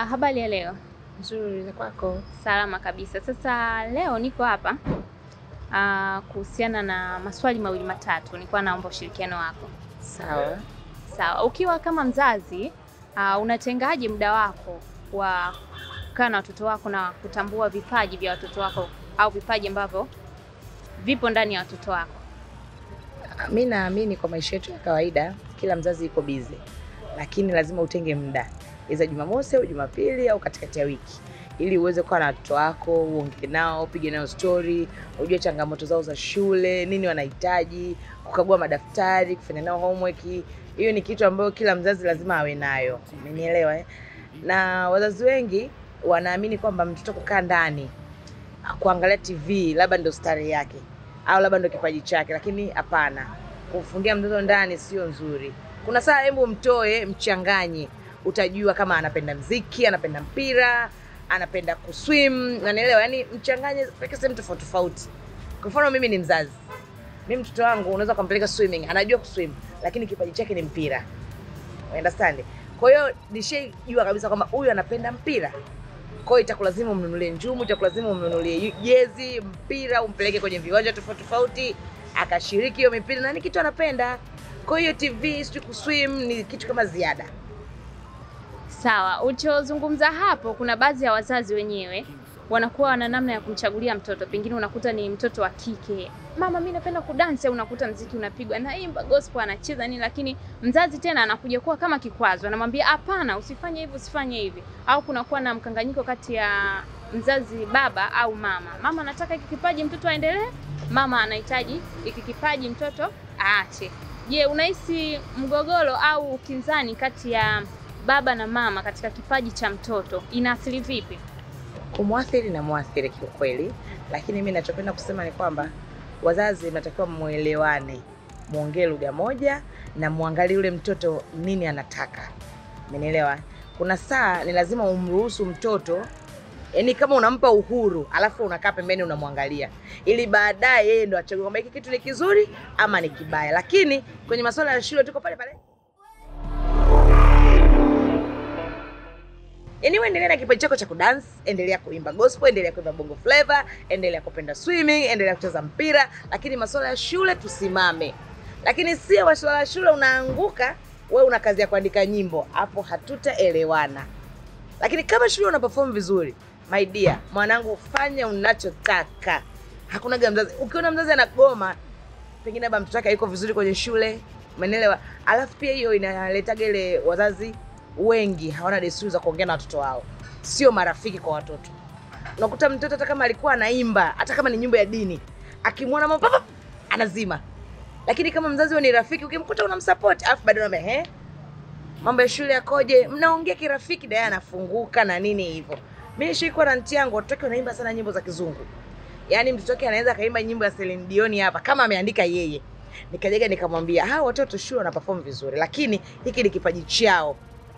Habari ya leo. Nzuri za kwako? Salama kabisa. Sasa leo niko hapa kuhusiana na maswali mawili matatu. Nilikuwa naomba ushirikiano wako. Sawa. Sawa. Ukiwa kama mzazi, unatengaje muda wako wa kukaa na watoto wako na kutambua vipaji vya watoto wako au vipaji ambavyo vipo ndani ya watoto wako? Mimi naamini kwa maisha yetu ya kawaida kila mzazi yuko busy. Lakini lazima utenge muda. Iza Jumamosi au Jumapili au katikati ya wiki, ili uweze kuwa na watoto wako, uongee nao, upige nao story, ujue changamoto zao za shule, nini wanahitaji, kukagua madaftari, kufanya nao homework. Hiyo ni kitu ambayo kila mzazi lazima awe nayo. Umenielewa eh? Na wazazi wengi wanaamini kwamba mtoto kukaa ndani kuangalia TV labda ndio starehe yake au labda ndio kipaji chake, lakini hapana. Kumfungia mtoto ndani sio nzuri. Kuna saa hebu mtoe, mchanganye. Utajua kama anapenda muziki, anapenda mpira, anapenda kuswim, unanielewa? Yaani mchanganye peke sehemu tofauti tofauti. Kwa mfano mimi ni mzazi. Mimi mtoto wangu unaweza kumpeleka swimming, anajua kuswim, lakini kipaji chake ni mpira. You understand? Kwa hiyo nishajua kabisa kwamba huyu anapenda mpira. Kwa hiyo itakulazimu umnunulie njumu, itakulazimu umnunulie jezi, mpira, umpeleke kwenye viwanja tofauti tofauti, akashiriki hiyo mipira na ni kitu anapenda. Kwa hiyo TV, sio kuswim ni kitu kama ziada. Sawa, uchozungumza hapo, kuna baadhi ya wazazi wenyewe wanakuwa na namna ya kumchagulia mtoto. Pengine unakuta ni mtoto wa kike, mama mimi napenda kudance, unakuta muziki unapigwa na imba gospel anacheza nini, lakini mzazi tena anakuja kuwa kama kikwazo, anamwambia hapana, usifanye hivi, usifanye hivi. Au kunakuwa na mkanganyiko kati ya mzazi baba au mama. Mama anataka hiki kipaji mtoto aendelee, mama anahitaji hiki kipaji mtoto aache. Je, unahisi mgogoro au ukinzani kati ya baba na mama katika kipaji cha mtoto inaathiri vipi? Kumwathiri na muathiri kwa kweli, lakini mimi ninachopenda kusema ni kwamba wazazi mnatakiwa muelewane, muongee lugha moja na muangalie yule mtoto nini anataka. Umenielewa? Kuna saa ni lazima umruhusu mtoto, yaani kama unampa uhuru, alafu unakaa pembeni unamwangalia, ili baadaye yeye ndo achague kwamba hiki kitu ni kizuri ama ni kibaya. Lakini kwenye masuala ya shule tuko pale pale. Yaani wewe endelea na kipaji chako cha kudance, endelea kuimba gospel, endelea kuimba bongo flavor, endelea kupenda swimming, endelea kucheza mpira, lakini masuala ya shule tusimame. Lakini si masuala ya shule unaanguka, wewe una kazi ya kuandika nyimbo, hapo hatutaelewana. Lakini kama shule una perform vizuri, my dear, mwanangu fanya unachotaka. Hakuna mzazi. Ukiona mzazi anagoma, pengine baba mtoto wake yuko vizuri kwenye shule, umeelewa? Alafu pia hiyo inaleta ile wazazi wengi hawana desturi za kuongea na watoto wao. Sio marafiki kwa watoto. Unakuta mtoto hata kama alikuwa anaimba, hata kama ni nyimbo ya dini, akimwona mama anazima. Lakini kama mzazi wewe ni rafiki, ukimkuta unamsupport, alafu bado unamwambia mambo ya shule yakoje, mnaongea kirafiki, naye anafunguka na nini hivyo. Mimi nishikuwa na aunti yangu, watoto wake wanaimba sana nyimbo za kizungu. Yaani mtoto wake anaweza kaimba nyimbo ya Celine Dion hapa kama ameandika yeye. Nikajaga nikamwambia, hao watoto shule wana perform vizuri, lakini hiki ni kipaji chao.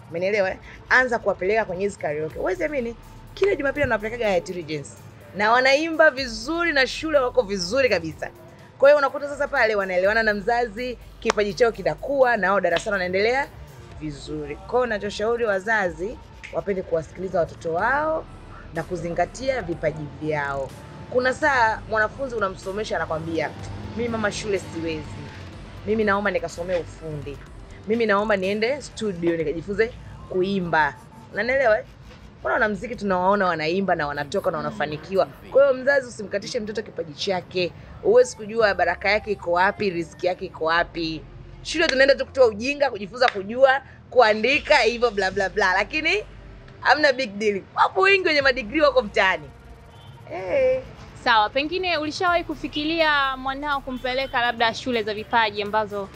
Umenielewa? Anza kuwapeleka kwenye hizo karaoke. Wewe amini, kila Jumapili anapelekaga ya Intelligence. Na wanaimba vizuri na shule wako vizuri kabisa. Kwa hiyo unakuta sasa pale wanaelewana na mzazi, kipaji chao kinakuwa na wao darasani wanaendelea vizuri. Kwa hiyo ninachoshauri wazazi wapende kuwasikiliza watoto wao na kuzingatia vipaji vyao. Kuna saa mwanafunzi unamsomesha anakwambia, mimi mama shule siwezi. Mimi naomba nikasomee ufundi. Mimi naomba niende studio nikajifunze kuimba. Unanielewa? Kuna wanamuziki tunawaona wanaimba na wanatoka na wanafanikiwa. Kwa hiyo mzazi usimkatishe mtoto kipaji chake. Huwezi kujua baraka yake iko wapi, riziki yake iko wapi. Shule tunaenda tu kutoa ujinga, kujifunza kujua, kuandika hivyo bla bla bla. Lakini hamna big deal. Wapo wengi wenye madigrii wako mtaani. Sawa, pengine ulishawahi kufikiria mwanao kumpeleka labda shule za vipaji ambazo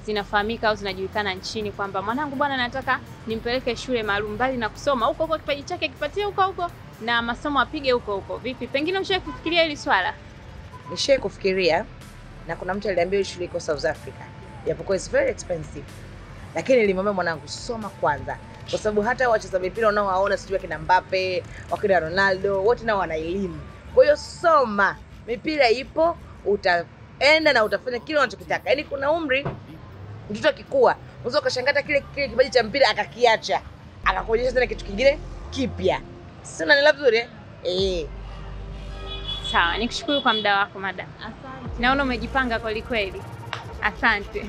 zinafahamika au zinajulikana nchini, kwamba mwanangu bwana nataka nimpeleke shule maalum, mbali na kusoma huko huko kipaji chake kipatie huko huko na masomo apige huko huko? Vipi? Pengine ushawahi kufikiria hili swala? Nishawahi kufikiria, na kuna mtu aliambia shule iko South Africa. Japokuwa it's very expensive. Lakini nilimwambia mwanangu soma kwanza, kwa sababu hata wacheza mpira unaowaona sijui kina Mbappe, wakina Ronaldo, wote nao wana elimu. Kwa hiyo soma, mipira ipo, utaenda na utafanya kile unachokitaka. Yaani kuna umri mtoto akikua, unaweza ukashangata kile kipaji cha mpira akakiacha, akakuonyesha tena kitu kingine kipya. Si unanielewa vizuri eh? Sawa, nikushukuru kwa muda wako madam. Asante. Naona umejipanga kweli kweli. Asante.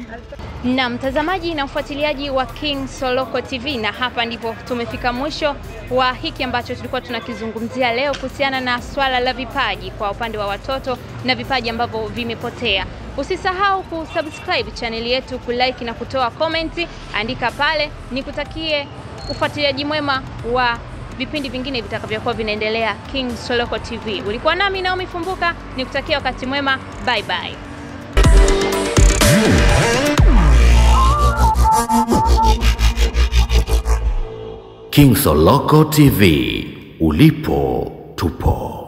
Na mtazamaji na mfuatiliaji wa King Soloko TV, na hapa ndipo tumefika mwisho wa hiki ambacho tulikuwa tunakizungumzia leo kuhusiana na swala la vipaji kwa upande wa watoto na vipaji ambavyo vimepotea. Usisahau kusubscribe channel yetu, kulike na kutoa comment, andika pale. Nikutakie ufuatiliaji mwema wa vipindi vingine vitakavyokuwa vinaendelea King Soloko TV. Ulikuwa nami Naomi Fumbuka, nikutakia wakati mwema. Bye bye. King Soloko TV, ulipo tupo.